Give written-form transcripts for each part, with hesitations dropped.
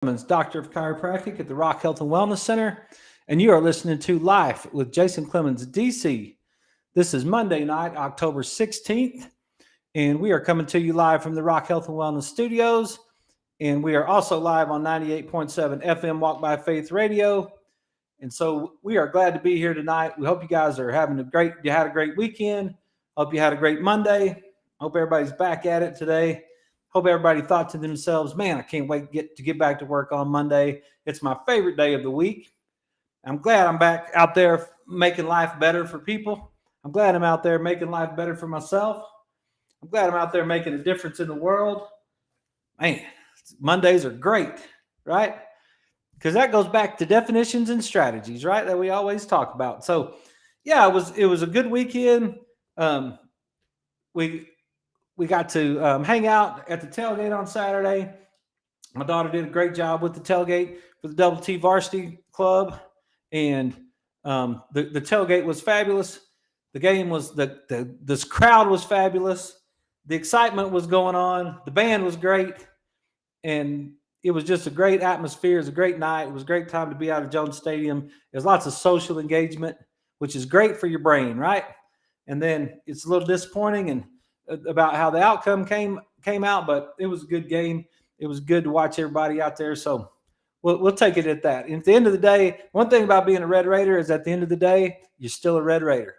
Clemmons, Doctor of Chiropractic at the Rock Health and Wellness Center, and you are listening to Life with Jason Clemmons, DC. This is Monday night, October 16th, and we are coming to you live from the Rock Health and Wellness Studios, and we are also live on 98.7 FM Walk by Faith Radio. And so we are glad to be here tonight. We hope you guys are having you had a great weekend. Hope you had a great Monday. Hope everybody's back at it today. Hope everybody thought to themselves, man, I can't wait to get back to work on Monday. It's my favorite day of the week. I'm glad I'm back out there making life better for people. I'm glad I'm out there making life better for myself. I'm glad I'm out there making a difference in the world. Man, Mondays are great, right? Because that goes back to definitions and strategies, right? That we always talk about. So, yeah, it was a good weekend. We got to hang out at the tailgate on Saturday. My daughter did a great job with the tailgate for the Double T Varsity Club, and the tailgate was fabulous. The game was this crowd was fabulous. The excitement was going on. The band was great, and it was just a great atmosphere. It was a great night. It was a great time to be out of Jones Stadium. There's lots of social engagement, which is great for your brain, right? And then it's a little disappointing and about how the outcome came out, but it was a good game. It was good to watch everybody out there. So we'll take it at that. And at the end of the day, one thing about being a Red Raider is at the end of the day, you're still a Red Raider.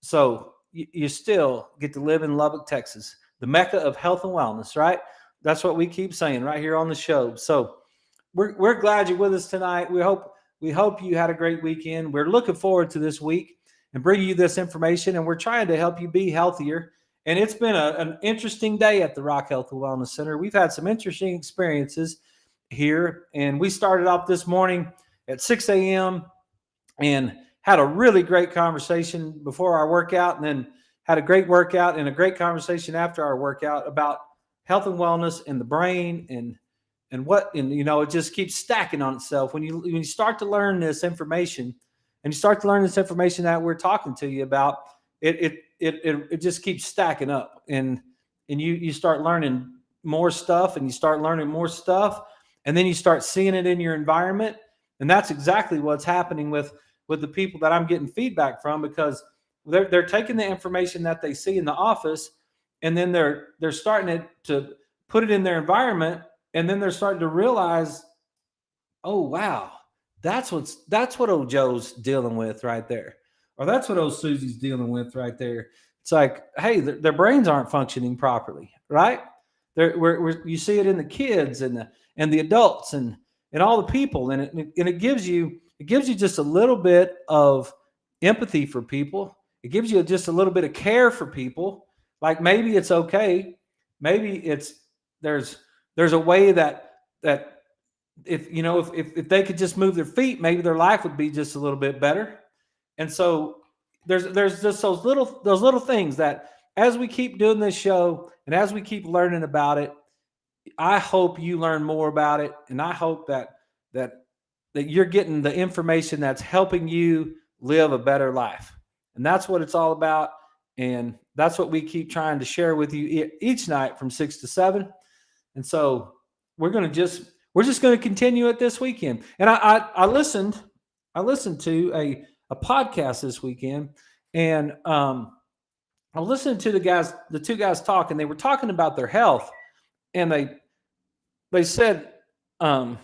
So you still get to live in Lubbock, Texas, the Mecca of health and wellness, right? That's what we keep saying right here on the show. So we're glad you're with us tonight. We hope you had a great weekend. We're looking forward to this week and bringing you this information, and we're trying to help you be healthier. And it's been an interesting day at the Rock Health and Wellness Center. We've had some interesting experiences here, and we started off this morning at 6 a.m. and had a really great conversation before our workout, and then had a great workout and a great conversation after our workout about health and wellness and the brain and it just keeps stacking on itself when you start to learn this information, and you start to learn this information that we're talking to you about. It just keeps stacking up, and you start learning more stuff, and you start learning more stuff, and then you start seeing it in your environment. And that's exactly what's happening with the people that I'm getting feedback from, because they're taking the information that they see in the office, and then they're starting to put it in their environment, and then they're starting to realize, oh wow, that's what old Joe's dealing with right there, or that's what old Susie's dealing with right there. It's like, hey, their brains aren't functioning properly, right? You see it in the kids and the adults and all the people, and it gives you just a little bit of empathy for people. It gives you just a little bit of care for people. Like maybe it's okay. Maybe there's a way that if they could just move their feet, maybe their life would be just a little bit better. And so there's just those little things that, as we keep doing this show and as we keep learning about it, I hope you learn more about it, and I hope that you're getting the information that's helping you live a better life. And that's what it's all about. And that's what we keep trying to share with you each night from 6 to 7. And so we're just going to continue it this weekend. And I listened to a podcast this weekend, and I listened to the two guys talk, and they were talking about their health, and they said, all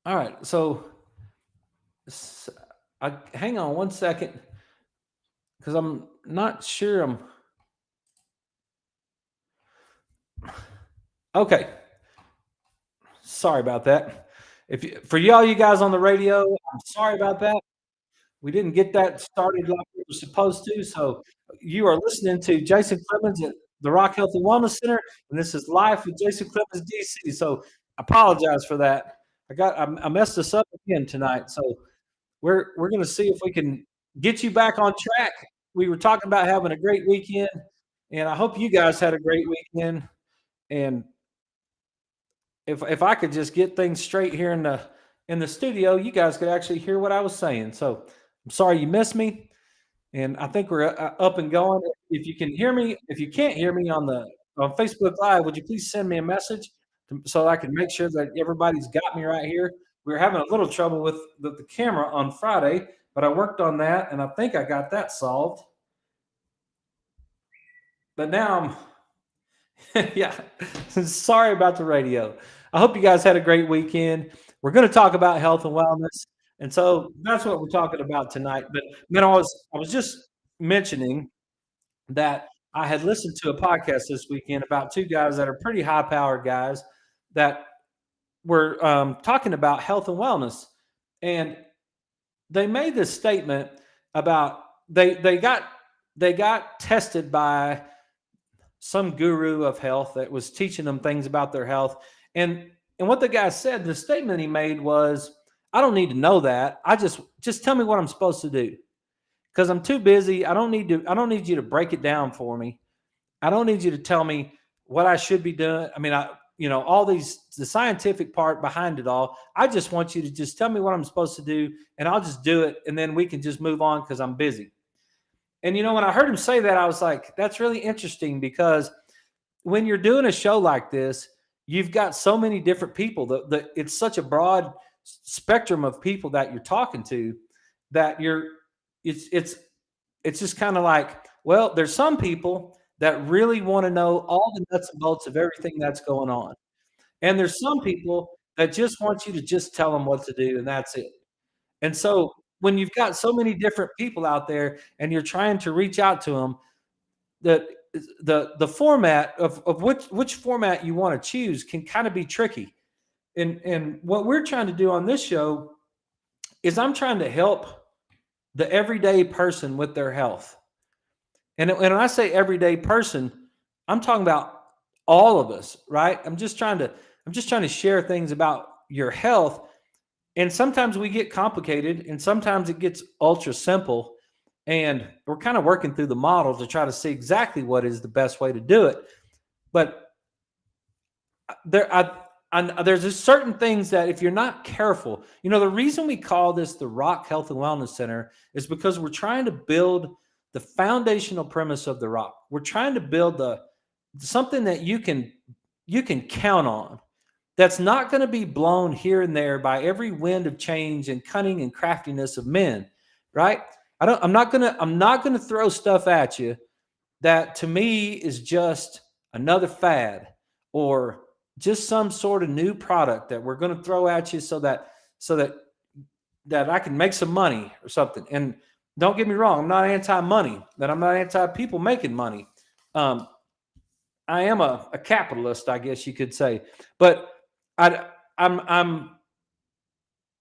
right, so hang on one second, because I'm not sure okay. Sorry about that. For you guys on the radio, I'm sorry about that. We didn't get that started like we were supposed to. So you are listening to Jason Clemmons at the Rock Health and Wellness Center, and this is Live with Jason Clemmons, DC. So I apologize for that. I messed this up again tonight. So we're going to see if we can get you back on track. We were talking about having a great weekend, and I hope you guys had a great weekend. And if I could just get things straight here in the studio, you guys could actually hear what I was saying. So I'm sorry you missed me, and I think we're up and going. If you can hear me, if you can't hear me on the on Facebook Live, would you please send me a message so I can make sure that everybody's got me right here? We were having a little trouble with the camera on Friday, but I worked on that, and I think I got that solved. But now I'm, yeah, sorry about the radio. I hope you guys had a great weekend. We're going to talk about health and wellness, and so that's what we're talking about tonight. But then I was just mentioning that I had listened to a podcast this weekend about two guys that are pretty high powered guys that were talking about health and wellness, and they made this statement about they got tested by some guru of health that was teaching them things about their health, and what the guy said, the statement he made was, I don't need to know that. I just tell me what I'm supposed to do because I'm too busy. I don't need you to break it down for me. I don't need you to tell me what I should be doing. I mean, all the scientific part behind it all. I just want you to just tell me what I'm supposed to do, and I'll just do it, and then we can just move on because I'm busy. And when I heard him say that, I was like, that's really interesting because when you're doing a show like this, you've got so many different people. It's such a broad spectrum of people that you're talking to that it's just kind of like, well, there's some people that really want to know all the nuts and bolts of everything that's going on. And there's some people that just want you to just tell them what to do and that's it. And so when you've got so many different people out there and you're trying to reach out to them, the the format of which format you want to choose can kind of be tricky. And what we're trying to do on this show is I'm trying to help the everyday person with their health. And when I say everyday person, I'm talking about all of us, right? I'm just trying to share things about your health. And sometimes we get complicated and sometimes it gets ultra simple. And we're kind of working through the model to try to see exactly what is the best way to do it. But there's just certain things that if you're not careful, the reason we call this the Rock Health and Wellness Center is because we're trying to build the foundational premise of the Rock. We're trying to build something that you can count on. That's not going to be blown here and there by every wind of change and cunning and craftiness of men, right? I'm not going to throw stuff at you that to me is just another fad or just some sort of new product that we're going to throw at you so that I can make some money or something. And don't get me wrong, I'm not anti-money, but I'm not anti-people making money. I am a capitalist, I guess you could say. But I'm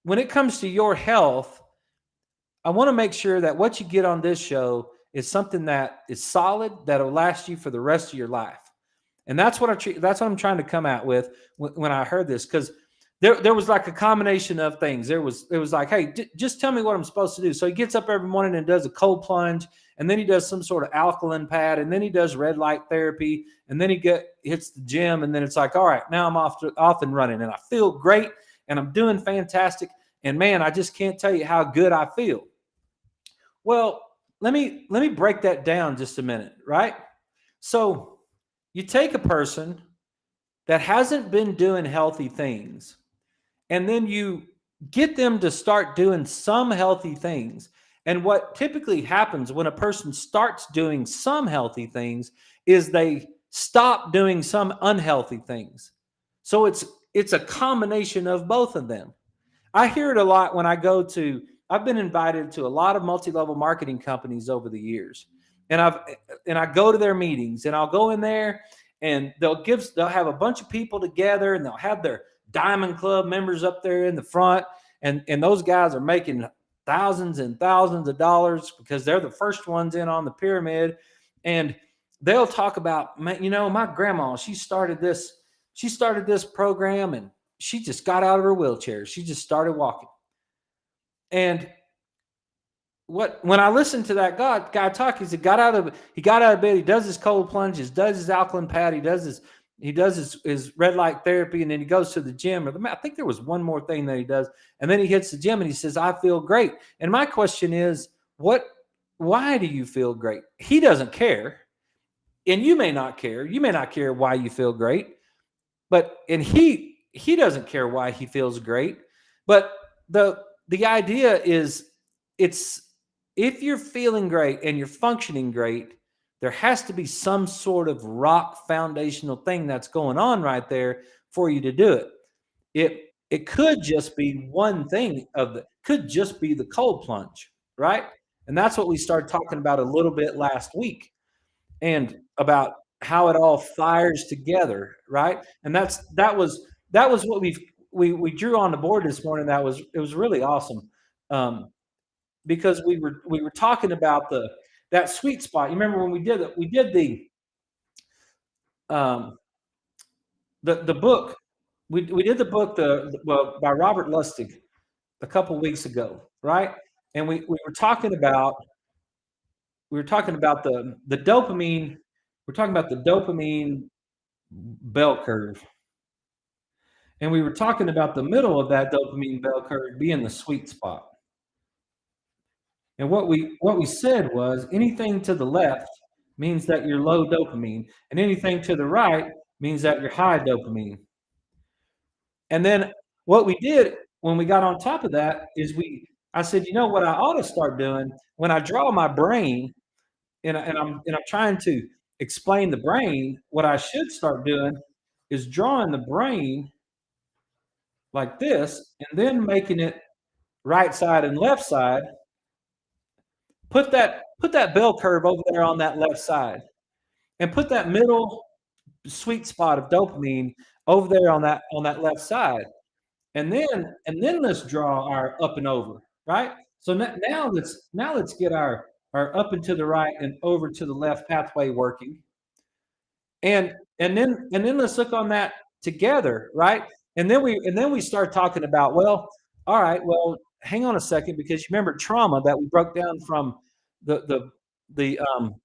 when it comes to your health, I want to make sure that what you get on this show is something that is solid, that'll last you for the rest of your life. And that's what I'm trying to come out with when I heard this, because there was like a combination of things. It was like, hey, just tell me what I'm supposed to do. So he gets up every morning and does a cold plunge, and then he does some sort of alkaline pad, and then he does red light therapy, and then he hits the gym, and then it's like, all right, now I'm off and running, and I feel great, and I'm doing fantastic, and man, I just can't tell you how good I feel. Well, let me break that down just a minute, right? So you take a person that hasn't been doing healthy things, and then you get them to start doing some healthy things. And what typically happens when a person starts doing some healthy things is they stop doing some unhealthy things. So it's a combination of both of them. I hear it a lot when I've been invited to a lot of multi-level marketing companies over the years. And I go to their meetings, and I'll go in there and they'll have a bunch of people together, and they'll have their Diamond Club members up there in the front. And those guys are making thousands and thousands of dollars because they're the first ones in on the pyramid. And they'll talk about, my grandma, she started this program, and she just got out of her wheelchair. She just started walking. And when I listened to that guy talk, he got out of bed, he does his cold plunges, does his alkaline pad, he does his red light therapy, and then he goes to the gym. I think there was one more thing that he does, and then he hits the gym and he says, I feel great. And my question is, why do you feel great? He doesn't care. and you may not care. You may not care why you feel great, but and he doesn't care why he feels great. But the idea is it's if you're feeling great and you're functioning great, there has to be some sort of rock foundational thing that's going on right there for you to do it. It could just be one thing of the could just be the cold plunge, right? And that's what we started talking about a little bit last week and about how it all fires together, right? And that was what we drew on the board this morning. It was really awesome. Um, because we were talking about that sweet spot. You remember when we did it? We did um, the book. We did the book well, by Robert Lustig a couple weeks ago, right? And we were talking about the dopamine. We're talking about the dopamine bell curve, and we were talking about the middle of that dopamine bell curve being the sweet spot. And what we said was anything to the left means that you're low dopamine, and anything to the right means that you're high dopamine. And then what we did when we got on top of that is I said, you know what I ought to start doing when I draw my brain and I'm trying to explain the brain, what I should start doing is drawing the brain like this and then making it right side and left side. Put that bell curve over there on that left side and put that middle sweet spot of dopamine over there on that left side. And then let's draw our up and over, right? So now let's get our up and to the right and over to the left pathway working. And then let's look on that together, right? And then we start talking about, well, all right, well, hang on a second, because you remember trauma that we broke down from the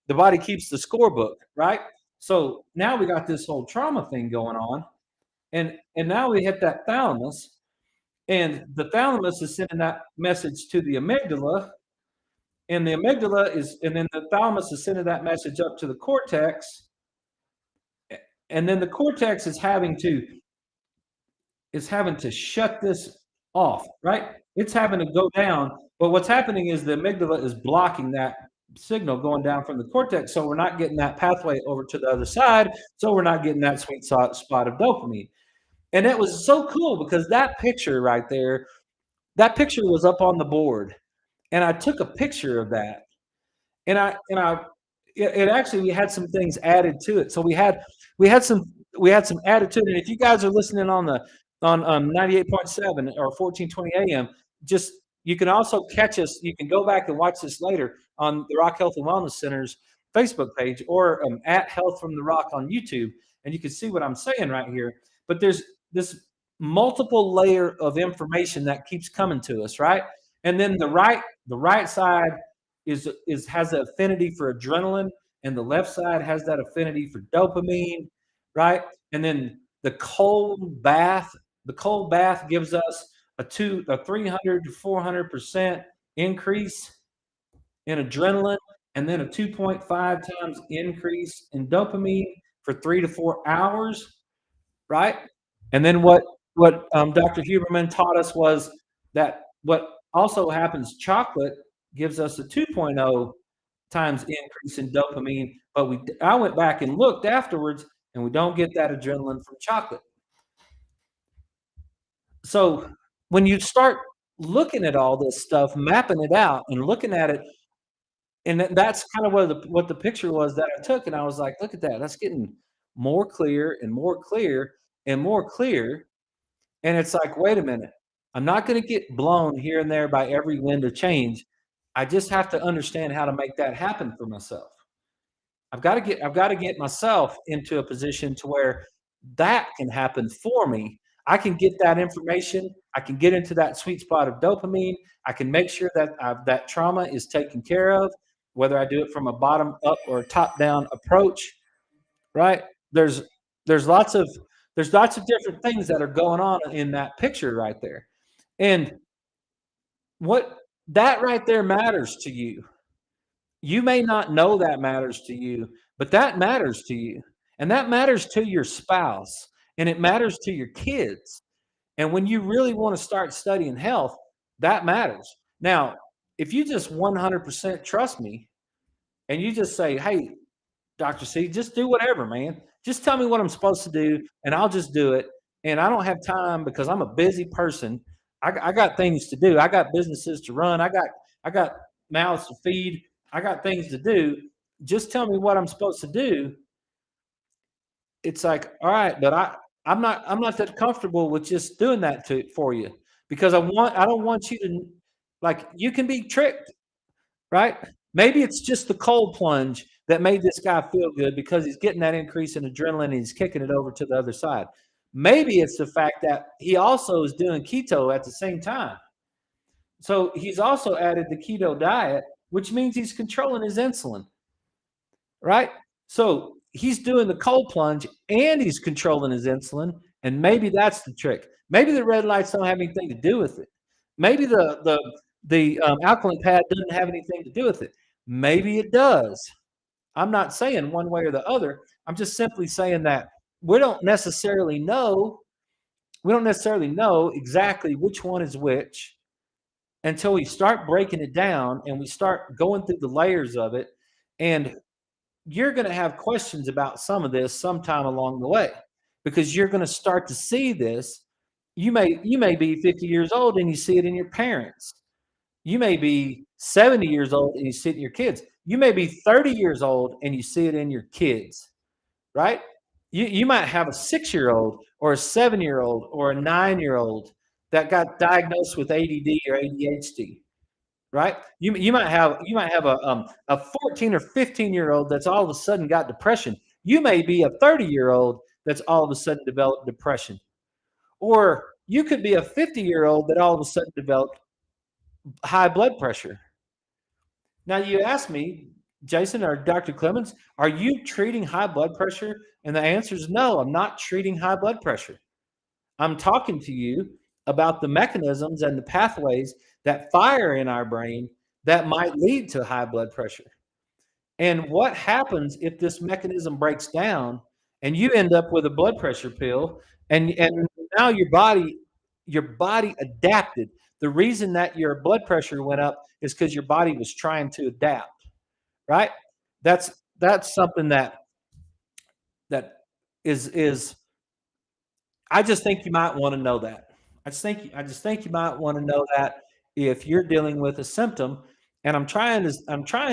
body keeps the scorebook, right? So now we got this whole trauma thing going on, and now we hit that thalamus, and the thalamus is sending that message to the amygdala, and then the thalamus is sending that message up to the cortex, and then the cortex is having to shut this off, right? It's having to go down, but what's happening is the amygdala is blocking that signal going down from the cortex, so we're not getting that pathway over to the other side, so we're not getting that sweet spot of dopamine. And it was so cool because that picture right there, that picture was up on the board, and I took a picture of that, and it actually we had some things added to it. So we had some we had some added to it. And if you guys are listening on 98.7 or 1420 AM, just you can also catch us. You can go back and watch this later on the Rock Health and Wellness Center's Facebook page or at Health from the Rock on YouTube, and you can see what I'm saying right here. But there's this multiple layer of information that keeps coming to us, right? And then the right side has an affinity for adrenaline, and the left side has that affinity for dopamine, right? And then the cold bath gives us a 300 to 400% increase in adrenaline, and then a 2.5 times increase in dopamine for 3 to 4 hours, right? And then what Dr. Huberman taught us was that what also happens, chocolate gives us a 2.0 times increase in dopamine, but I went back and looked afterwards, and we don't get that adrenaline from chocolate. So when you start looking at all this stuff, mapping it out and looking at it, and that's kind of what the picture was that I took, and I was like, look at that, that's getting more clear and more clear and more clear. And it's like, wait a minute, I'm not going to get blown here and there by every wind of change. I just have to understand how to make that happen for myself. I've got to get myself into a position to where that can happen for me. I can get that information. I can get into that sweet spot of dopamine. I can make sure that that trauma is taken care of, whether I do it from a bottom up or a top down approach. Right? There's there's lots of there's lots of different things that are going on in that picture right there, and what that right there matters to you. You may not know that matters to you, but that matters to you. And that matters to your spouse, and it matters to your kids. And when you really want to start studying health, that matters. Now, if you just 100% trust me and you just say, "Hey, Dr. C, just do whatever, man. Just tell me what I'm supposed to do, and I'll just do it. And I don't have time because I'm a busy person. I got things to do. I got businesses to run. I got mouths to feed. I got things to do. Just tell me what I'm supposed to do." It's like, all right, but I'm not that comfortable with just doing that for you because I don't want you to like you can be tricked. Right? Maybe it's just the cold plunge that made this guy feel good because he's getting that increase in adrenaline and he's kicking it over to the other side. Maybe it's the fact that he also is doing keto at the same time. So he's also added the keto diet, which means he's controlling his insulin, right? So he's doing the cold plunge and he's controlling his insulin. And maybe that's the trick. Maybe the red lights don't have anything to do with it. Maybe the alkaline pad doesn't have anything to do with it. Maybe it does. I'm not saying one way or the other. I'm just simply saying that we don't necessarily know. We don't necessarily know exactly which one is which until we start breaking it down and we start going through the layers of it. And you're going to have questions about some of this sometime along the way because you're going to start to see this. You may be 50 years old and you see it in your parents. You may be 70 years old and you see it in your kids. You may be 30 years old and you see it in your kids, right? You might have a 6-year-old or a 7-year-old or a 9-year-old that got diagnosed with ADD or ADHD, right? You might have a 14 or 15-year-old that's all of a sudden got depression. You may be a 30-year-old that's all of a sudden developed depression. Or you could be a 50-year-old that all of a sudden developed high blood pressure. Now you ask me, Jason or Dr. Clemmons, are you treating high blood pressure? And the answer is no, I'm not treating high blood pressure. I'm talking to you about the mechanisms and the pathways that fire in our brain that might lead to high blood pressure. And what happens if this mechanism breaks down and you end up with a blood pressure pill and now your body adapted. The reason that your blood pressure went up is because your body was trying to adapt, right? That's something that is I just think you might want to know that. I just think you might want to know that if you're dealing with a symptom. And I'm trying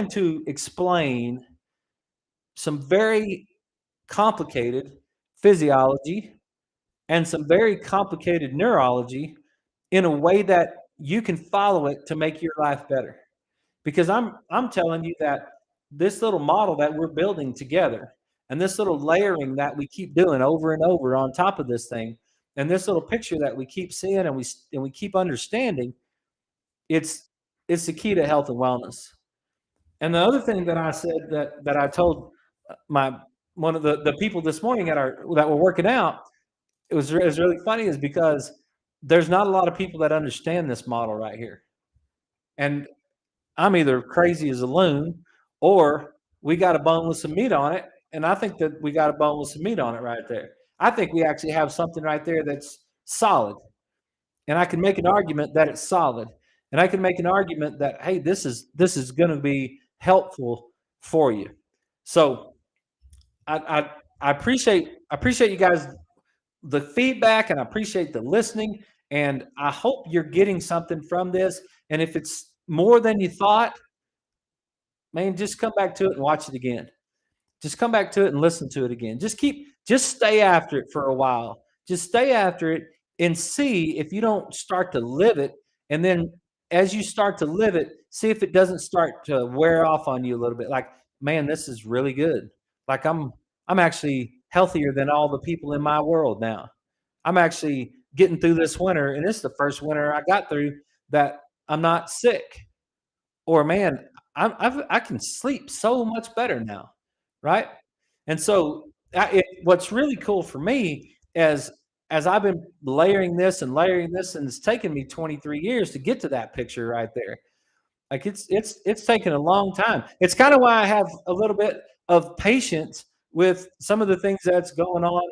to explain some very complicated physiology and some very complicated neurology in a way that you can follow it to make your life better. Because I'm telling you that this little model that we're building together and this little layering that we keep doing over and over on top of this thing and this little picture that we keep seeing and we keep understanding, it's it's the key to health and wellness. And the other thing that I said that I told my one of the people this morning at our that were working out, it was really funny is because there's not a lot of people that understand this model right here. And I'm either crazy as a loon or we got a bone with some meat on it. And I think that we got a bone with some meat on it right there. I think we actually have something right there that's solid. And I can make an argument that it's solid. And I can make an argument that, hey, this is going to be helpful for you. So I appreciate you guys the feedback and I appreciate the listening. And I hope you're getting something from this. And if it's more than you thought, man, just come back to it and watch it again. Just come back to it and listen to it again. Just stay after it for a while. Just stay after it and see if you don't start to live it. And then as you start to live it, see if it doesn't start to wear off on you a little bit. Like, man, this is really good. Like I'm actually healthier than all the people in my world now. I'm actually getting through this winter, and it's the first winter I got through that I'm not sick. Or man, I can sleep so much better now, right? And so what's really cool for me is as I've been layering this and layering this, and it's taken me 23 years to get to that picture right there. Like it's taken a long time. It's kind of why I have a little bit of patience with some of the things that's going on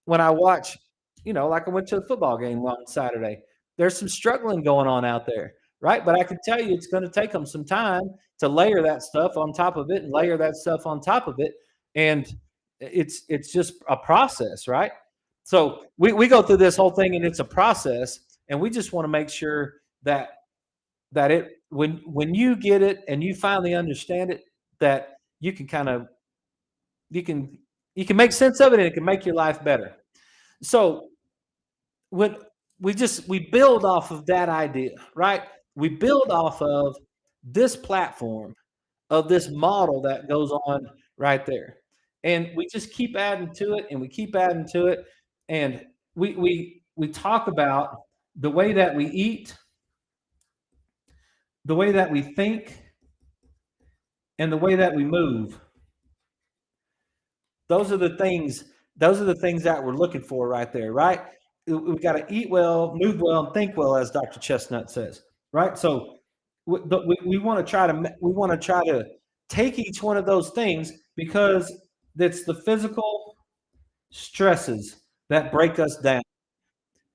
when I watch, like I went to a football game on Saturday. There's some struggling going on out there, right? But I can tell you it's going to take them some time to layer that stuff on top of it and layer that stuff on top of it. And it's just a process, right? So we go through this whole thing and it's a process, and we just want to make sure that it when you get it and you finally understand it, that you can kind of you can you can make sense of it and it can make your life better. So when we build off of that idea, right? We build off of this platform, of this model that goes on right there. And we just keep adding to it and we keep adding to it. And we talk about the way that we eat, the way that we think, and the way that we move. Those are the things, those are the things that we're looking for right there, right? We've got to eat well, move well, and think well, as Dr. Chestnut says, right? So we want to try to take each one of those things because it's the physical stresses that break us down.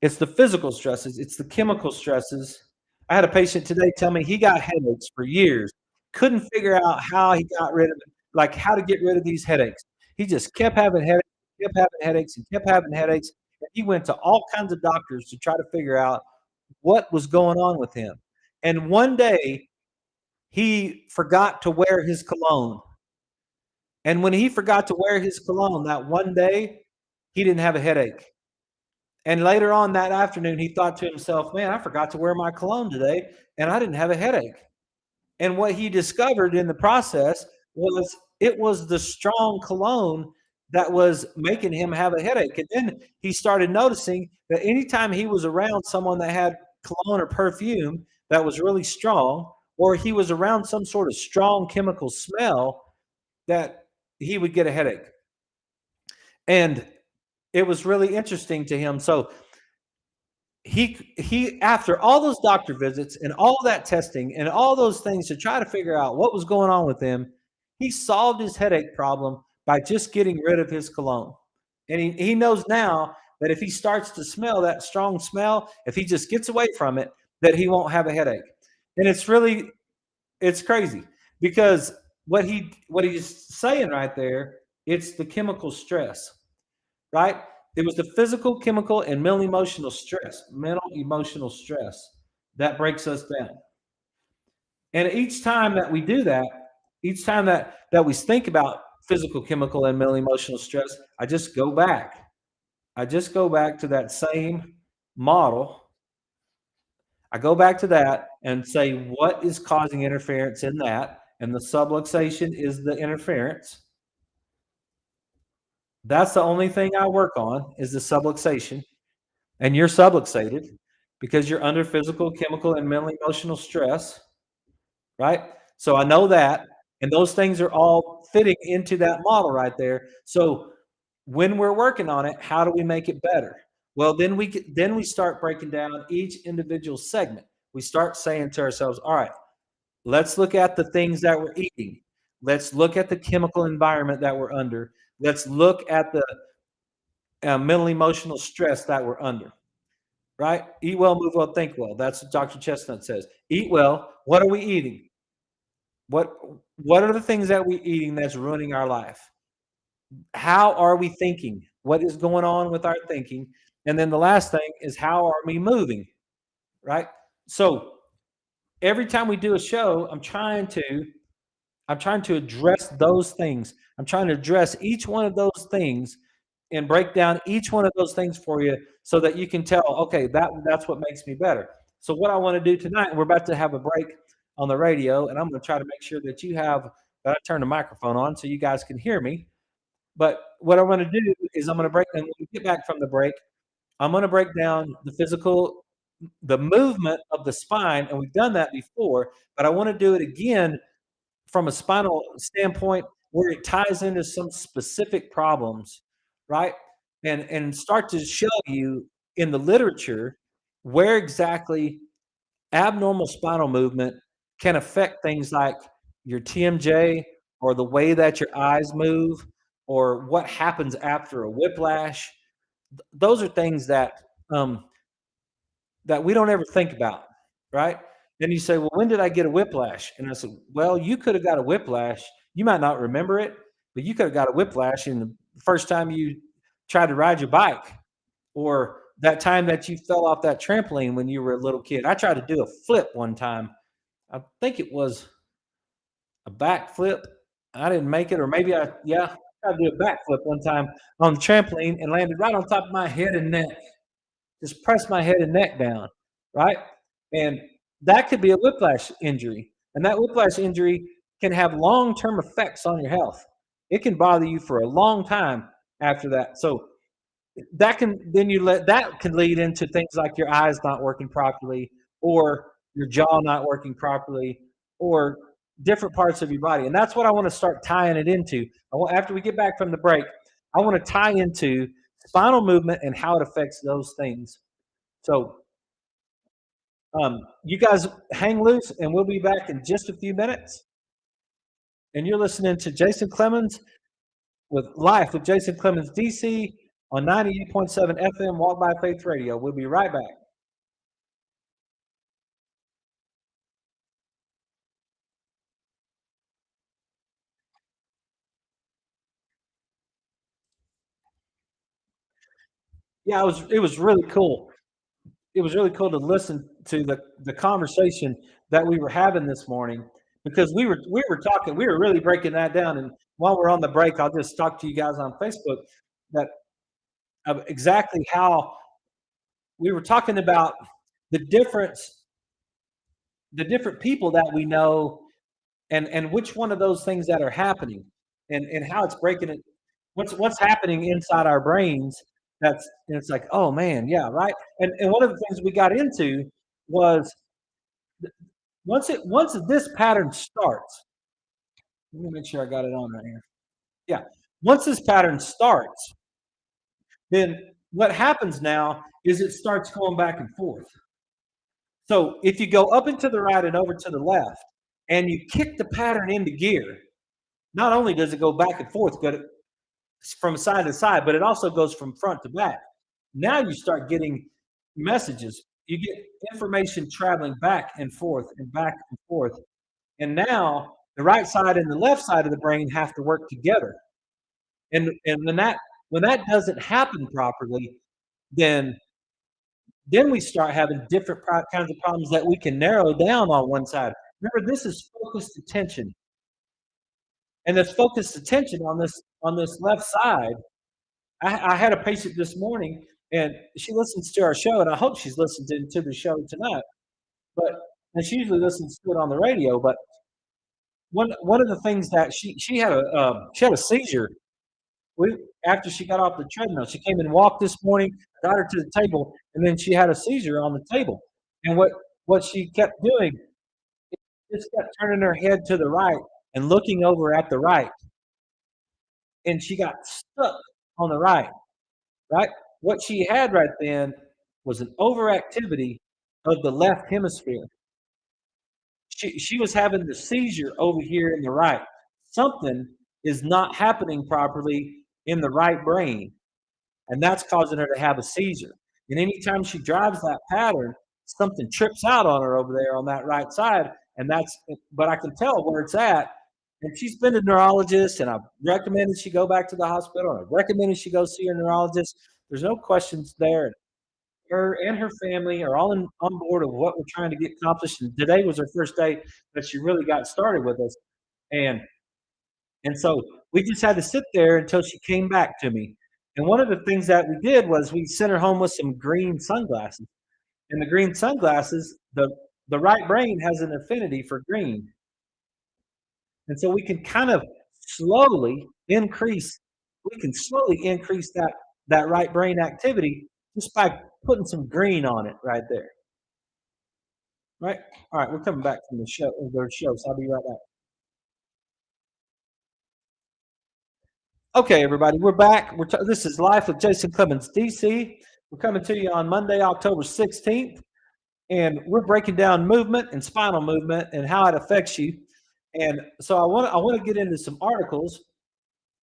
It's the physical stresses, it's the chemical stresses. I had a patient today tell me he got headaches for years, couldn't figure out how he got rid of it, like how to get rid of these headaches. He just kept having headaches, kept having headaches, and kept having headaches. And he went to all kinds of doctors to try to figure out what was going on with him. And one day he forgot to wear his cologne. And when he forgot to wear his cologne that one day, he didn't have a headache. And later on that afternoon, he thought to himself, man, I forgot to wear my cologne today and I didn't have a headache. And what he discovered in the process was it was the strong cologne that was making him have a headache. And then he started noticing that anytime he was around someone that had cologne or perfume that was really strong, or he was around some sort of strong chemical smell, that he would get a headache. And it was really interesting to him. So he after all those doctor visits and all that testing and all those things to try to figure out what was going on with him, he solved his headache problem by just getting rid of his cologne. And he knows now that if he starts to smell that strong smell, if he just gets away from it, that he won't have a headache. And it's crazy because what he's saying right there, it's the chemical stress, right? It was the physical, chemical, and mental emotional stress that breaks us down. And each time that we do that, each time that we think about physical, chemical, and mental emotional stress, I just go back. I just go back to that same model. I go back to that and say, what is causing interference in that? And the subluxation is the interference. That's the only thing I work on is the subluxation. And you're subluxated because you're under physical, chemical, and mental emotional stress, right? So I know that. And those things are all fitting into that model right there. So when we're working on it, how do we make it better? Well, then we start breaking down each individual segment. We start saying to ourselves, all right, let's look at the things that we're eating. Let's look at the chemical environment that we're under. Let's look at the mental emotional stress that we're under, right? Eat well, move well, think well. That's what Dr. Chestnut says. Eat well. What are we eating? What what are the things that we're eating that's ruining our life? How are we thinking? What is going on with our thinking? And then the last thing is how are we moving? Right? So every time we do a show, I'm trying to address those things. I'm trying to address each one of those things and break down each one of those things for you so that you can tell, okay, that's what makes me better. So what I want to do tonight, we're about to have a break on the radio, and I'm going to try to make sure that that I turn the microphone on so you guys can hear me. But what I want to do is I'm going to break, and when we get back from the break, I'm going to break down the movement of the spine, and we've done that before, but I want to do it again from a spinal standpoint where it ties into some specific problems, right? And start to show you in the literature where exactly abnormal spinal movement can affect things like your TMJ or the way that your eyes move or what happens after a whiplash. Those are things um, that we don't ever think about, right? Then you say, "Well, when did I get a whiplash?" And I said, "Well, you could have got a whiplash. You might not remember it, but you could have got a whiplash in the first time you tried to ride your bike, or that time that you fell off that trampoline when you were a little kid." I tried to do a flip one time. I think it was a backflip. I didn't make it, or maybe I tried to do a backflip one time on the trampoline and landed right on top of my head and neck. Just press my head and neck down, right? And that could be a whiplash injury. And that whiplash injury can have long-term effects on your health. It can bother you for a long time after that. So that can then you let that can lead into things like your eyes not working properly, or your jaw not working properly, or different parts of your body. And that's what I want to start tying it into. After we get back from the break, I want to tie into spinal movement and how it affects those things. So you guys hang loose, and we'll be back in just a few minutes. And you're listening to Jason Clemmons with Life with Jason Clemmons, DC, on 98.7 FM Walk by Faith Radio. We'll be right back. Yeah, it was really cool. It was really cool to listen to the conversation that we were having this morning, because we were really breaking that down. And while we're on the break, I'll just talk to you guys on Facebook that of exactly how we were talking about the difference, the different people that we know, and which one of those things that are happening, and how it's breaking it, what's happening inside our brains. And it's like, oh man, yeah, right. And one of the things we got into was, once this pattern starts, let me make sure I got it on right here. Yeah. Once this pattern starts, then what happens now is it starts going back and forth. So if you go up and to the right and over to the left, and you kick the pattern into gear, not only does it go back and forth, but from side to side, but it also goes from front to back. Now you start getting messages. You get information traveling back and forth and back and forth. And now the right side and the left side of the brain have to work together. And when that doesn't happen properly, then then we start having different kinds of problems that we can narrow down on one side. Remember, this is focused attention, and this focused attention on this left side. I had a patient this morning, and she listens to our show, and I hope she's listening to the show tonight. But and she usually listens to it on the radio. But one of the things that she had a seizure. We After she got off the treadmill, she came and walked this morning, got her to the table, and then she had a seizure on the table. And what she kept doing, just kept turning her head to the right and looking over at the right, and she got stuck on the right. Right? What she had right then was an overactivity of the left hemisphere. She was having the seizure over here in the right. Something is not happening properly in the right brain, and that's causing her to have a seizure. And anytime she drives that pattern, something trips out on her over there on that right side, and but I can tell where it's at. And she's been to neurologist, and I've recommended she go back to the hospital, and I've recommended she go see her neurologist. There's no questions there. Her and her family are all on board of what we're trying to get accomplished. And today was her first day that she really got started with us. And so we just had to sit there until she came back to me. And one of the things that we did was we sent her home with some green sunglasses. And the green sunglasses, the right brain has an affinity for green. And so slowly increase, we can slowly increase that right brain activity just by putting some green on it right there. Right? All right, we're coming back from the show, so I'll be right back. Okay, everybody, we're back. This is Life with Jason Clemmons, DC. We're coming to you on Monday, October 16th. and we're breaking down movement and spinal movement and how it affects you. And so I want to get into some articles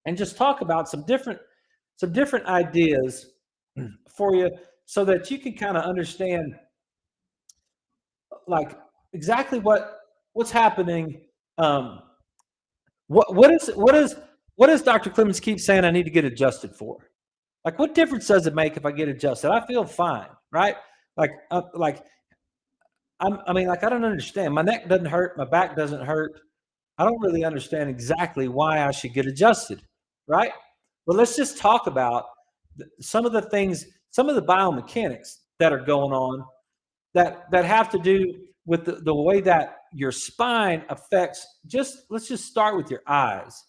and just talk about some different ideas for you so that you can kind of understand like exactly what's happening. um what is Dr. Clemmons keep saying I need to get adjusted for? Like, what difference does it make if I get adjusted? I feel fine, right? Like I mean, like, I don't understand. My neck doesn't hurt, my back doesn't hurt. I don't really understand exactly why I should get adjusted, right? But let's just talk about some of the things, some of the biomechanics that are going on that have to do with the way that your spine affects. Let's just start with your eyes.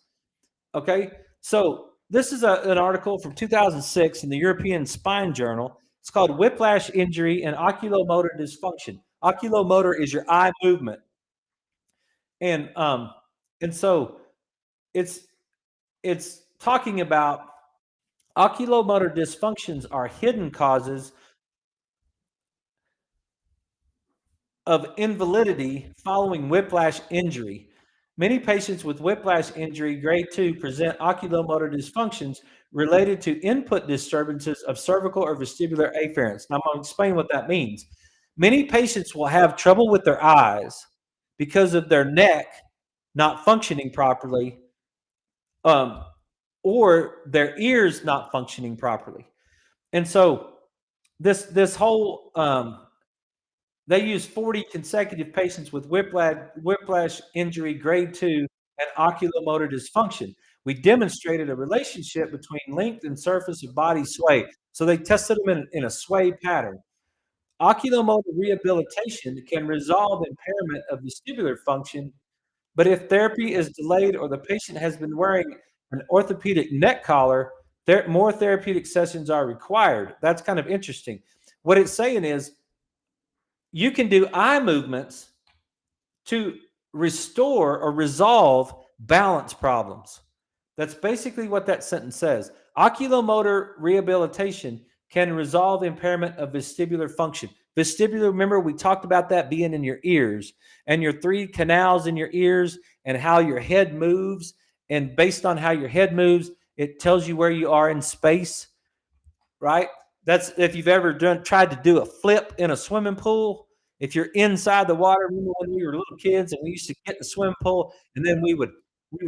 Okay. So this is an article from 2006 in the European Spine Journal. It's called Whiplash Injury and Oculomotor Dysfunction. Oculomotor is your eye movement. And and so it's it's talking about oculomotor dysfunctions are hidden causes of invalidity following whiplash injury. Many patients with whiplash injury grade 2 present oculomotor dysfunctions related to input disturbances of cervical or vestibular afferents. Now, I'm going to explain what that means. Many patients will have trouble with their eyes because of their neck not functioning properly, um, or their ears not functioning properly. And so this whole they used 40 consecutive patients with whiplash injury grade 2 and oculomotor dysfunction. We demonstrated a relationship between length and surface of body sway. So they tested them in a sway pattern. Oculomotor rehabilitation can resolve impairment of vestibular function, but if therapy is delayed or the patient has been wearing an orthopedic neck collar, more therapeutic sessions are required. That's kind of interesting. What it's saying is you can do eye movements to restore or resolve balance problems. That's basically what that sentence says. Oculomotor rehabilitation can resolve impairment of vestibular function. Vestibular, remember we talked about that being in your ears and your 3 canals in your ears and how your head moves. And based on how your head moves, it tells you where you are in space, right? That's if you've ever tried to do a flip in a swimming pool. If you're inside the water, remember when we were little kids and we used to get in the swimming pool and then we would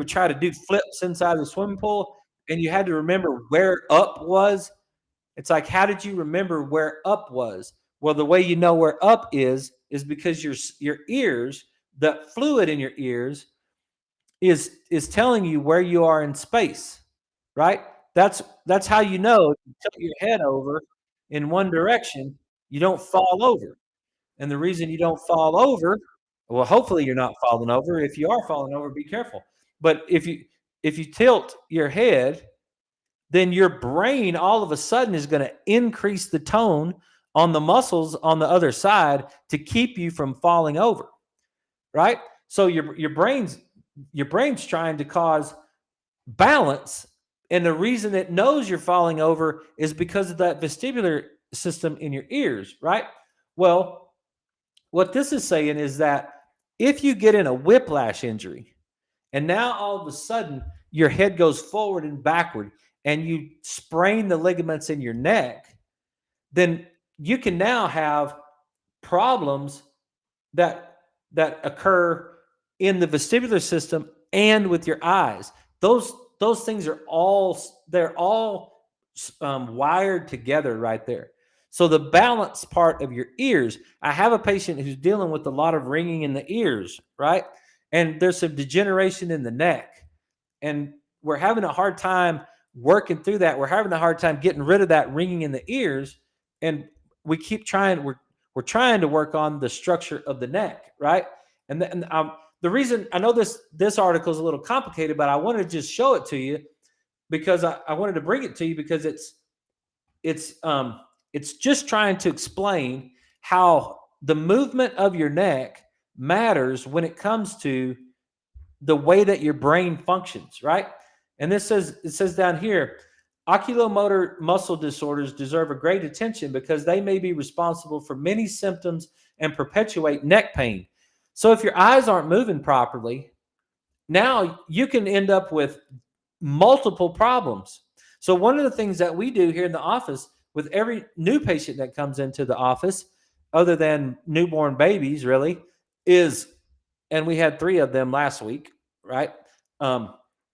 try to do flips inside the swimming pool and you had to remember where up was. It's like, how did you remember where up was? Well, the way you know where up is because your ears, the fluid in your ears is telling you where you are in space, right? That's how you know if you tilt your head over in one direction, you don't fall over. And the reason you don't fall over, well, hopefully you're not falling over. If you are falling over, be careful. But if you tilt your head, then your brain all of a sudden is going to increase the tone on the muscles on the other side to keep you from falling over, right? So your brain's trying to cause balance, and the reason it knows you're falling over is because of that vestibular system in your ears, right? Well, what this is saying is that if you get in a whiplash injury and now all of a sudden your head goes forward and backward and you sprain the ligaments in your neck, then you can now have problems that occur in the vestibular system and with your eyes. Those things are all wired together right there. So the balance part of your ears. I have a patient who's dealing with a lot of ringing in the ears, right? And there's some degeneration in the neck, and we're having a hard time working through that. We're having a hard time getting rid of that ringing in the ears, and we keep trying. We're trying to work on the structure of the neck, right? And the reason I know this article is a little complicated, but I wanted to just show it to you because I wanted to bring it to you because it's just trying to explain how the movement of your neck matters when it comes to the way that your brain functions, right? And it says down here, Oculomotor muscle disorders deserve a great attention because they may be responsible for many symptoms and perpetuate neck pain. So if your eyes aren't moving properly, now you can end up with multiple problems. So one of the things that we do here in the office with every new patient that comes into the office, other than newborn babies, really, is, and we had 3 of them last week, right? Um,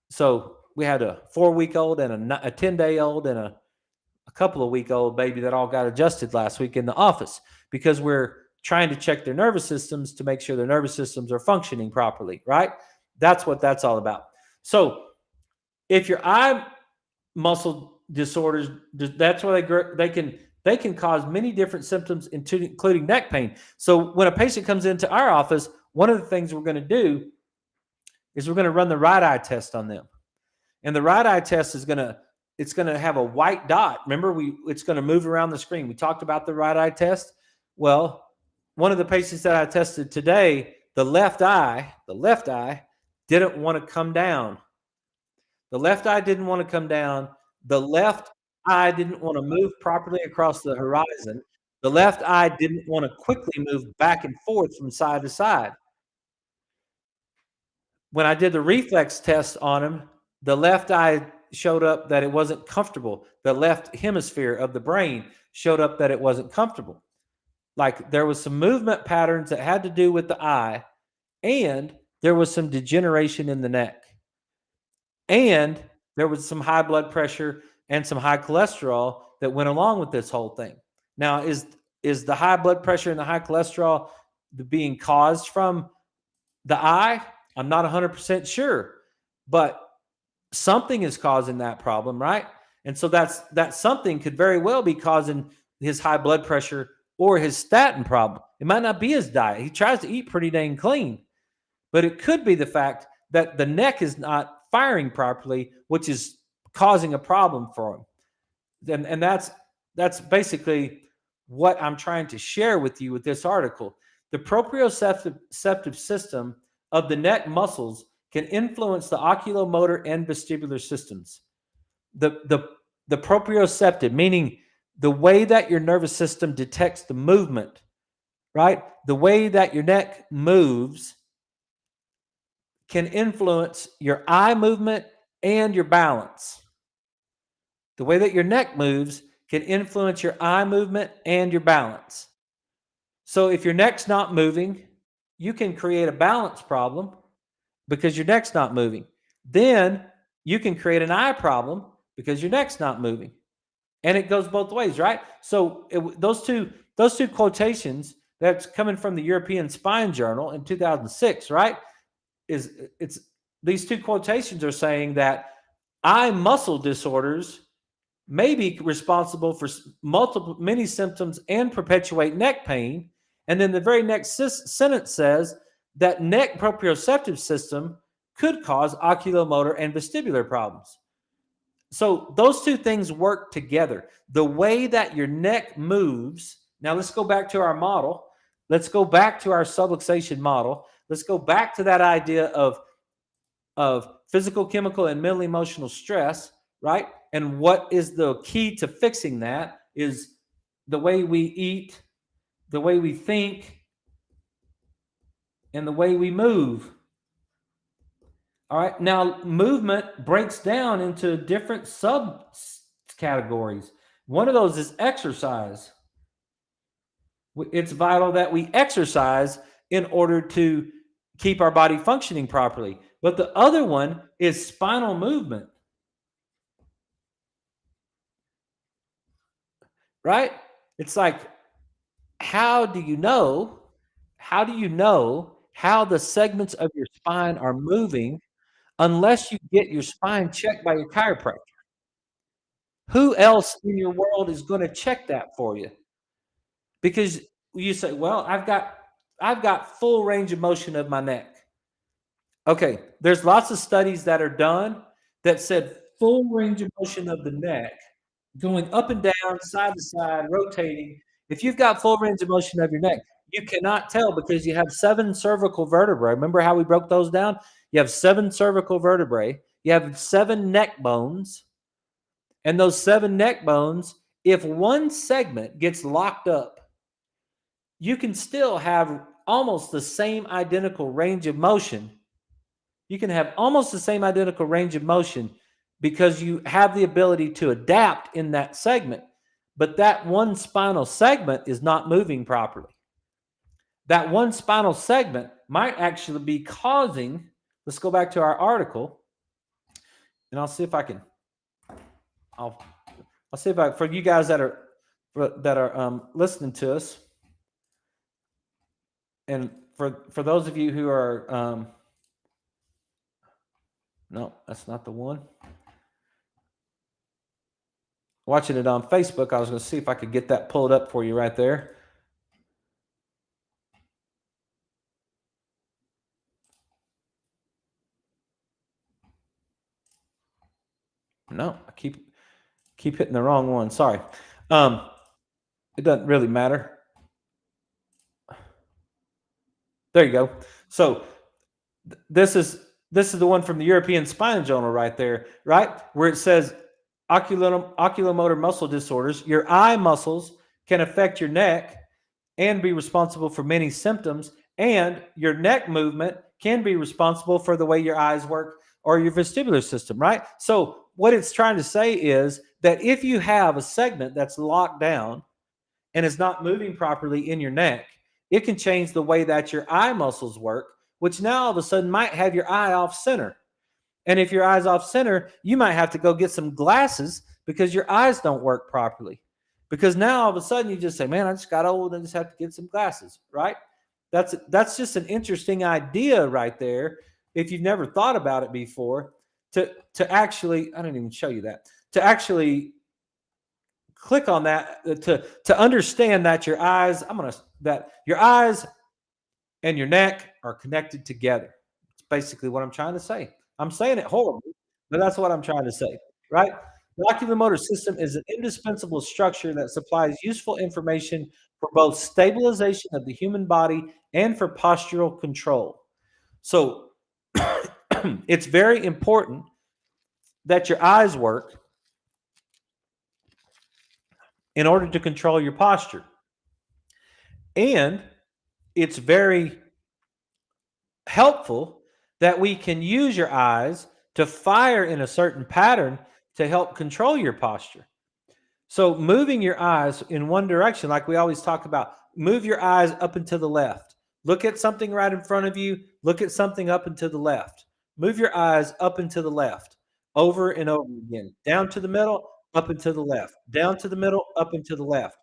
so we had a 4-week-old and a 10-day-old and a couple of week-old baby that all got adjusted last week in the office because we're trying to check their nervous systems to make sure their nervous systems are functioning properly, right? That's what that's all about. So if your eye muscle disorders, that's why they can cause many different symptoms, including neck pain. So when a patient comes into our office, one of the things we're going to do is we're going to run the right eye test on them. And the right eye test is going to have a white dot. Remember, it's going to move around the screen. We talked about the right eye test. Well, one of the patients that I tested today, the left eye didn't want to come down. The left eye didn't want to come down. The left eye didn't want to move properly across the horizon. The left eye didn't want to quickly move back and forth from side to side. When I did the reflex test on him, the left eye showed up that it wasn't comfortable. The left hemisphere of the brain showed up that it wasn't comfortable. Like there was some movement patterns that had to do with the eye, and there was some degeneration in the neck. And there was some high blood pressure and some high cholesterol that went along with this whole thing. Now, is the high blood pressure and the high cholesterol being caused from the eye? I'm not 100% sure, but something is causing that problem, right? And so that something could very well be causing his high blood pressure or his statin problem. It might not be his diet. He tries to eat pretty dang clean, but it could be the fact that the neck is not firing properly, which is causing a problem for him. And that's basically what I'm trying to share with you with this article. The proprioceptive system of the neck muscles can influence the oculomotor and vestibular systems. The proprioceptive, meaning the way that your nervous system detects the movement, right? The way that your neck moves can influence your eye movement and your balance. The way that your neck moves can influence your eye movement and your balance. So if your neck's not moving, you can create a balance problem because your neck's not moving. Then you can create an eye problem because your neck's not moving. And it goes both ways, right? So those two quotations that's coming from the European Spine Journal in 2006, right? It's these two quotations are saying that eye muscle disorders may be responsible for many symptoms and perpetuate neck pain. And then the very next sentence says that neck proprioceptive system could cause oculomotor and vestibular problems. So those two things work together. The way that your neck moves. Now let's go back to our model. Let's go back to our subluxation model. Let's go back to that idea of physical, chemical, and mental emotional stress, right? And what is the key to fixing that is the way we eat, the way we think, and the way we move. All right. Now, movement breaks down into different subcategories. One of those is exercise. It's vital that we exercise in order to keep our body functioning properly. But the other one is spinal movement. Right? It's like, how do you know how the segments of your spine are moving unless you get your spine checked by your chiropractor? Who else in your world is going to check that for you? Because you say, well, I've got full range of motion of my neck. Okay, there's lots of studies that are done that said full range of motion of the neck, going up and down, side to side, rotating. If you've got full range of motion of your neck, you cannot tell because you have 7 cervical vertebrae. Remember how we broke those down? You have 7 cervical vertebrae. You have 7 neck bones. And those 7 neck bones, if one segment gets locked up, you can still have almost the same identical range of motion. You can have almost the same identical range of motion because you have the ability to adapt in that segment. But that one spinal segment is not moving properly. That one spinal segment might actually be causing, let's go back to our article, and I'll see if I can, I'll see if I, for you guys that are listening to us, and for those of you who are, no, that's not the one. Watching it on Facebook, I was going to see if I could get that pulled up for you right there. No, I keep hitting the wrong one. Sorry. It doesn't really matter. There you go. So this is the one from the European Spine Journal right there, right? Where it says oculomotor muscle disorders. Your eye muscles can affect your neck and be responsible for many symptoms, and your neck movement can be responsible for the way your eyes work or your vestibular system, right? So what it's trying to say is that if you have a segment that's locked down and is not moving properly in your neck, it can change the way that your eye muscles work, which now all of a sudden might have your eye off center. And if your eye's off center, you might have to go get some glasses because your eyes don't work properly. Because now all of a sudden you just say, man, I just got old and I just have to get some glasses, right? That's just an interesting idea right there. If you've never thought about it before, to actually, I didn't even show you that, to actually click on that, to understand that your eyes, that your eyes and your neck are connected together. It's basically what I'm trying to say. I'm saying it horribly, but that's what I'm trying to say, right? The oculomotor system is an indispensable structure that supplies useful information for both stabilization of the human body and for postural control. So it's very important that your eyes work in order to control your posture. And it's very helpful that we can use your eyes to fire in a certain pattern to help control your posture. So moving your eyes in one direction, like we always talk about, move your eyes up and to the left. Look at something right in front of you. Look at something up and to the left. Move your eyes up and to the left over and over again. Down to the middle, up and to the left. Down to the middle, up and to the left.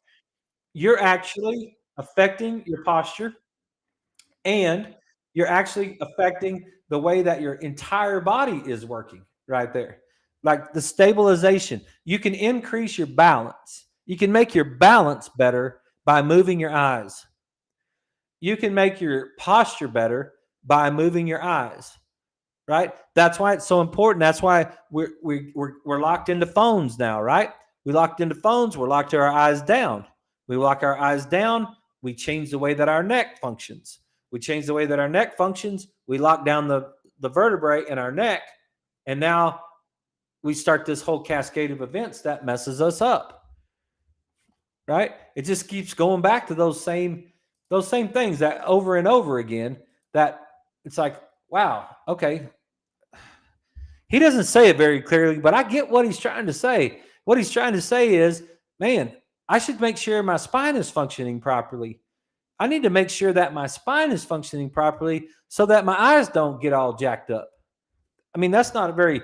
You're actually affecting your posture, and you're actually affecting the way that your entire body is working right there. Like the stabilization, you can increase your balance. You can make your balance better by moving your eyes. You can make your posture better by moving your eyes, right? That's why it's so important. That's why we're locked into phones now, right? We locked into phones. We're locked to our eyes down. We lock our eyes down. We change the way that our neck functions. We change the way that our neck functions. We lock down the vertebrae in our neck, and now we start this whole cascade of events that messes us up, right? It just keeps going back to those same things that over and over again, that it's like, wow, okay. He doesn't say it very clearly, but I get what he's trying to say. What he's trying to say is, man, I should make sure my spine is functioning properly. I need to make sure that my spine is functioning properly so that my eyes don't get all jacked up. I mean, that's not a very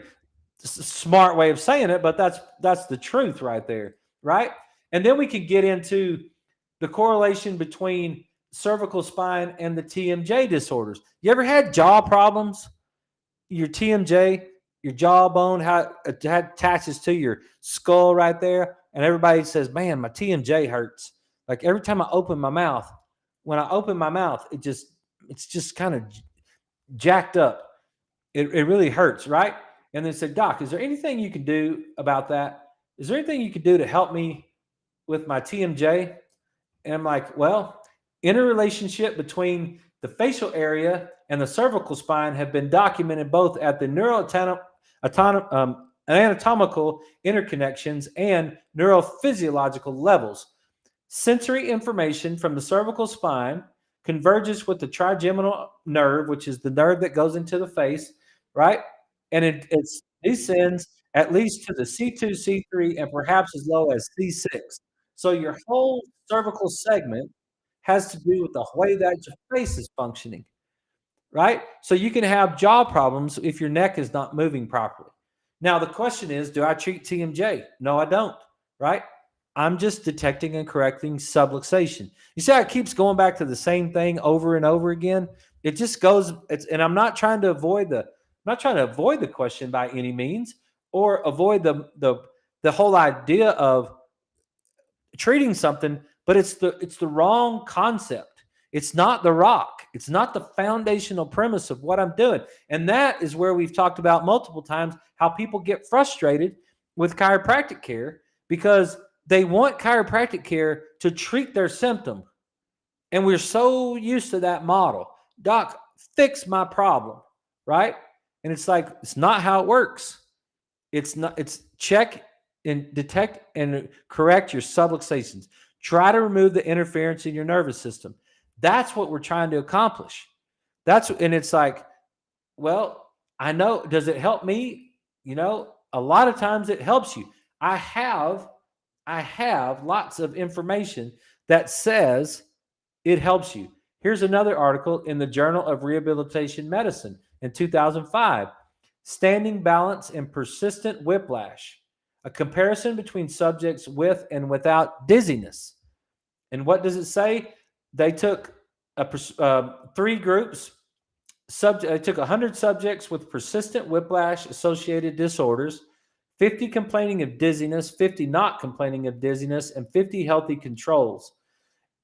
smart way of saying it, but that's the truth right there, right? And then we can get into the correlation between cervical spine and the TMJ disorders. You ever had jaw problems? Your TMJ, your jawbone, how it attaches to your skull right there, and everybody says, man, my TMJ hurts. Like every time I open my mouth, when I open my mouth, it's just kind of jacked up. It really hurts, right? And they said, Doc, is there anything you can do about that? Is there anything you can do to help me with my TMJ? And I'm like, well, interrelationship between the facial area and the cervical spine have been documented both at the anatomical interconnections, and neurophysiological levels. Sensory information from the cervical spine converges with the trigeminal nerve, which is the nerve that goes into the face, right? And it descends at least to the C2, C3, and perhaps as low as C6. So your whole cervical segment has to do with the way that your face is functioning, right? So you can have jaw problems if your neck is not moving properly. Now, the question is, do I treat TMJ? No, I don't, right? I'm just detecting and correcting subluxation. You see how it keeps going back to the same thing over and over again? It just goes, and I'm not trying to avoid the question by any means, or avoid the whole idea of treating something, but it's the wrong concept. It's not the rock. It's not the foundational premise of what I'm doing. And that is where we've talked about multiple times how people get frustrated with chiropractic care because they want chiropractic care to treat their symptom. And we're so used to that model. Doc, fix my problem, right? And it's like, it's not how it works. It's check and detect and correct your subluxations. Try to remove the interference in your nervous system. That's what we're trying to accomplish. And it's like, well, I know, does it help me? A lot of times it helps you. I have lots of information that says it helps you. Here's another article in the Journal of Rehabilitation Medicine in 2005. Standing balance and persistent whiplash, a comparison between subjects with and without dizziness. And what does it say? They took 3 groups. They took 100 subjects with persistent whiplash associated disorders, 50 complaining of dizziness, 50 not complaining of dizziness, and 50 healthy controls.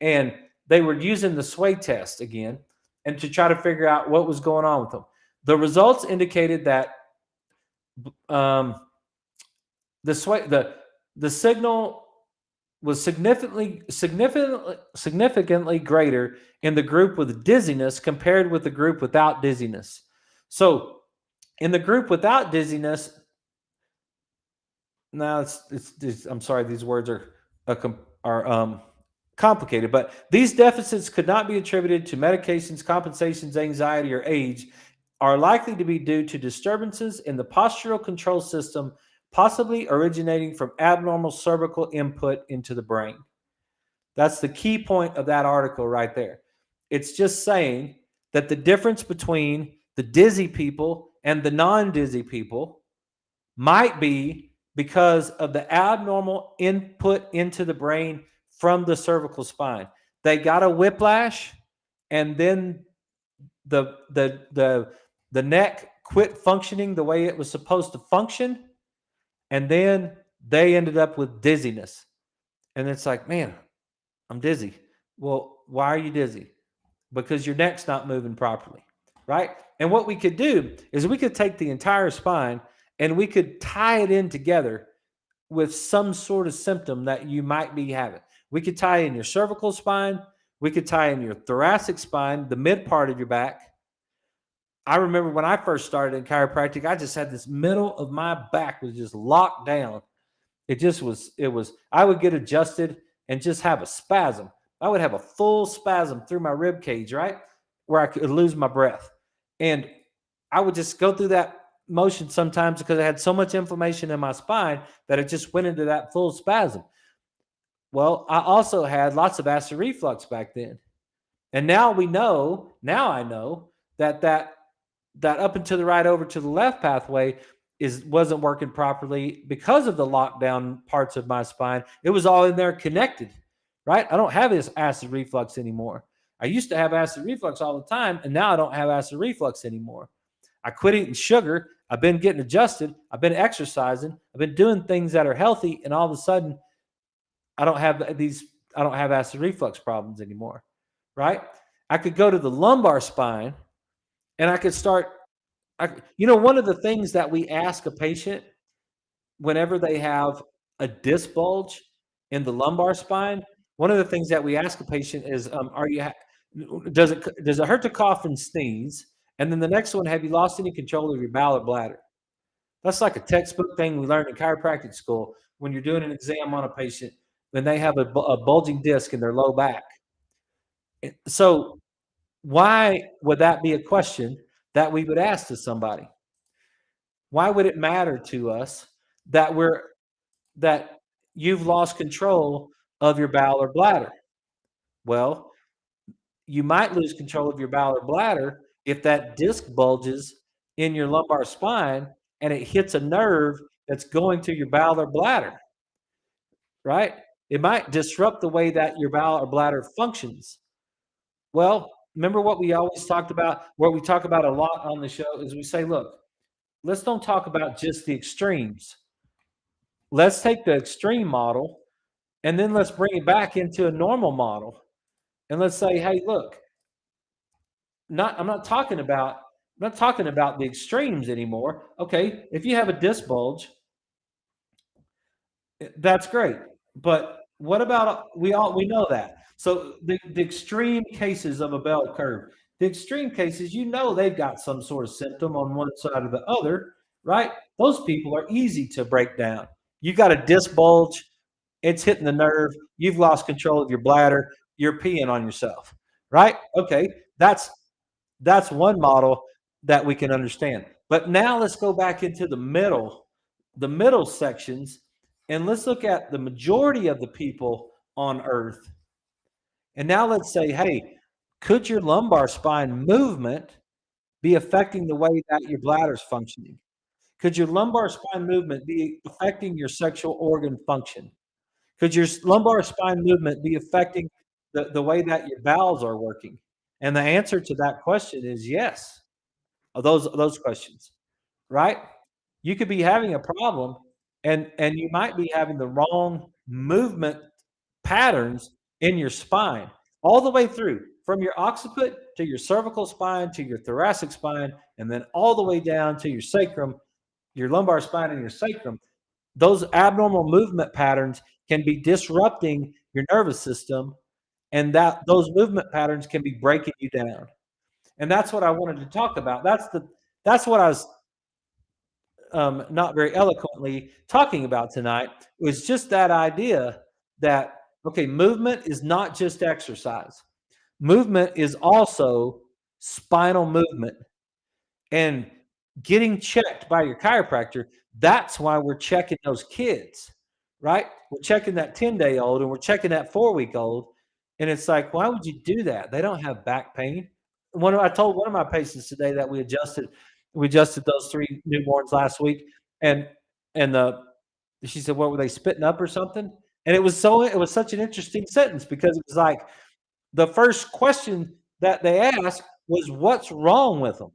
And they were using the sway test again, and to try to figure out what was going on with them. The results indicated that the signal was significantly greater in the group with dizziness compared with the group without dizziness. So, in the group without dizziness, now I'm sorry, these words are complicated, but these deficits could not be attributed to medications, compensations, anxiety, or age, are likely to be due to disturbances in the postural control system, possibly originating from abnormal cervical input into the brain. That's the key point of that article right there. It's just saying that the difference between the dizzy people and the non-dizzy people might be because of the abnormal input into the brain from the cervical spine. They got a whiplash, and then the neck quit functioning the way it was supposed to function, and then they ended up with dizziness. And it's like, man, I'm dizzy. Well, why are you dizzy? Because your neck's not moving properly, right? And what we could do is we could take the entire spine and we could tie it in together with some sort of symptom that you might be having. We could tie in your cervical spine. We could tie in your thoracic spine, the mid part of your back. I remember when I first started in chiropractic, I just had this middle of my back was just locked down. I would get adjusted and just have a spasm. I would have a full spasm through my rib cage, right? Where I could lose my breath. And I would just go through that motion sometimes because I had so much inflammation in my spine that it just went into that full spasm. Well, I also had lots of acid reflux back then. And now I know that up and to the right, over to the left pathway wasn't working properly because of the lockdown parts of my spine. It was all in there connected, right? I don't have this acid reflux anymore. I used to have acid reflux all the time, and now I don't have acid reflux anymore. I quit eating sugar. I've been getting adjusted. I've been exercising. I've been doing things that are healthy, and all of a sudden, I don't have acid reflux problems anymore, right? I could go to the lumbar spine, and I could start. One of the things that we ask a patient whenever they have a disc bulge in the lumbar spine, one of the things that we ask a patient is, does it hurt to cough and sneeze? And then the next one, have you lost any control of your bowel or bladder? That's like a textbook thing we learned in chiropractic school when you're doing an exam on a patient when they have a bulging disc in their low back. So why would that be a question that we would ask to somebody? Why would it matter to us that that you've lost control of your bowel or bladder? Well, you might lose control of your bowel or bladder if that disc bulges in your lumbar spine and it hits a nerve that's going to your bowel or bladder, right? It might disrupt the way that your bowel or bladder functions. Well, remember what we always talked about, what we talk about a lot on the show is we say, look, let's don't talk about just the extremes. Let's take the extreme model and then let's bring it back into a normal model. And let's say, hey, look, I'm not talking about the extremes anymore. Okay, if you have a disc bulge, that's great. But what about we know that. So the extreme cases of a bell curve, the extreme cases, you know they've got some sort of symptom on one side or the other, right? Those people are easy to break down. You got a disc bulge, it's hitting the nerve, you've lost control of your bladder, you're peeing on yourself, right? Okay, that's one model that we can understand. But now let's go back into the middle sections, and let's look at the majority of the people on Earth. And now let's say, hey, could your lumbar spine movement be affecting the way that your bladder's functioning? Could your lumbar spine movement be affecting your sexual organ function? Could your lumbar spine movement be affecting the way that your bowels are working? And the answer to that question is yes. Of those questions, right? You could be having a problem and you might be having the wrong movement patterns in your spine all the way through from your occiput to your cervical spine to your thoracic spine and then all the way down to your sacrum, your lumbar spine and your sacrum. Those abnormal movement patterns can be disrupting your nervous system and that those movement patterns can be breaking you down. And that's what I wanted to talk about. That's what I was not very eloquently talking about tonight. It was just that idea that okay, movement is not just exercise. Movement is also spinal movement and getting checked by your chiropractor. That's why we're checking those kids, right? We're checking that 10-day-old and we're checking that 4-week-old. And it's like, why would you do that? They don't have back pain. I told one of my patients today that we adjusted those 3 newborns last week, and she said, "What were they spitting up or something?" And it was such an interesting sentence because it was like the first question that they asked was, "What's wrong with them?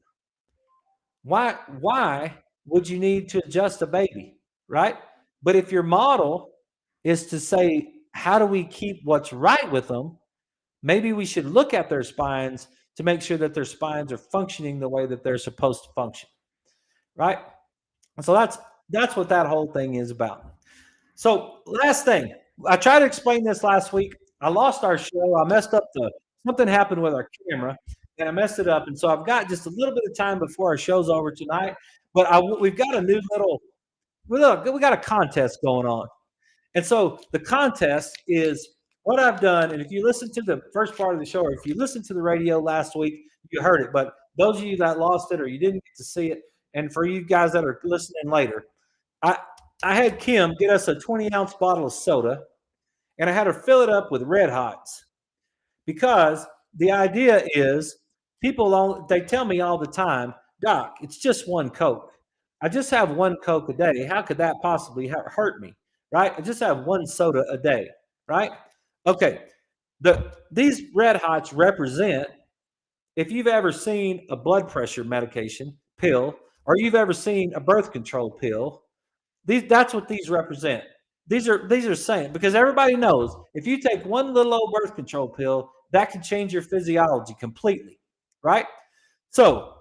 Why would you need to adjust a baby?" Right? But if your model is to say, "How do we keep what's right with them?" Maybe we should look at their spines to make sure that their spines are functioning the way that they're supposed to function, right? So that's what that whole thing is about. So last thing, I tried to explain this last week. I lost our show. I messed up something happened with our camera, and I messed it up. And so I've got just a little bit of time before our show's over tonight. But we've got a new little we got a contest going on. And so the contest is what I've done. And if you listen to the first part of the show, or if you listened to the radio last week, you heard it. But those of you that lost it or you didn't get to see it, and for you guys that are listening later, I had Kim get us a 20-ounce bottle of soda, and I had her fill it up with Red Hots because the idea is they tell me all the time, "Doc, it's just one Coke. I just have one Coke a day. How could that possibly hurt me?" Right? I just have one soda a day. Right? Okay. These Red Hots represent if you've ever seen a blood pressure medication pill or you've ever seen a birth control pill, that's what these represent. These are saying because everybody knows if you take one little old birth control pill, that can change your physiology completely, right? So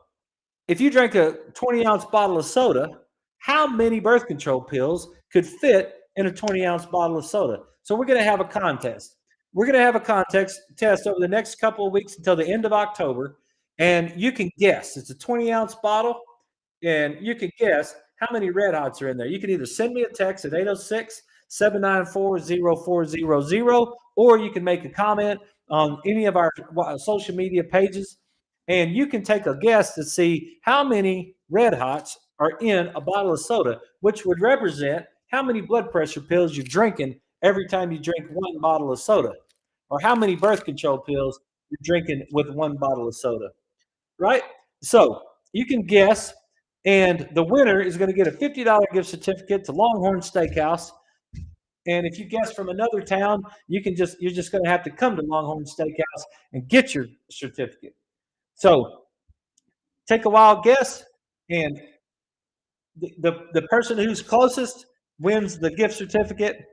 if you drink a 20-ounce bottle of soda, how many birth control pills could fit in a 20-ounce bottle of soda? So we're going to have a contest. We're going to have a contest test over the next couple of weeks until the end of October, and you can guess. It's a 20-ounce bottle, and you can guess how many red hots are in there. You can either send me a text at 806-794-0400, or you can make a comment on any of our social media pages, and you can take a guess to see how many red hots are in a bottle of soda, which would represent how many blood pressure pills you're drinking every time you drink one bottle of soda, or how many birth control pills you're drinking with one bottle of soda, right? So you can guess, and the winner is going to get a $50 gift certificate to Longhorn Steakhouse. And if you guess from another town, you're just going to have to come to Longhorn Steakhouse and get your certificate. So take a wild guess, and the person who's closest wins the gift certificate.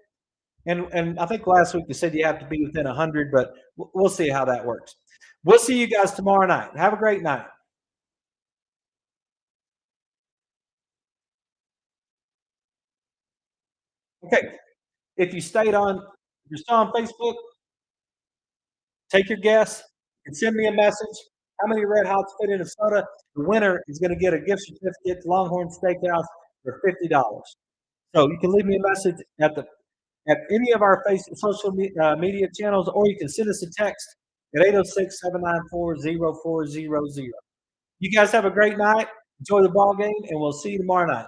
And I think last week they said you have to be within 100, but we'll see how that works. We'll see you guys tomorrow night. Have a great night. Okay. If you stayed on, if you're still on Facebook, take your guess and send me a message. How many red hots fit in a soda? The winner is going to get a gift certificate to Longhorn Steakhouse for $50. So you can leave me a message at any of our social media channels, or you can send us a text at 806-794-0400. You guys have a great night. Enjoy the ball game, and we'll see you tomorrow night.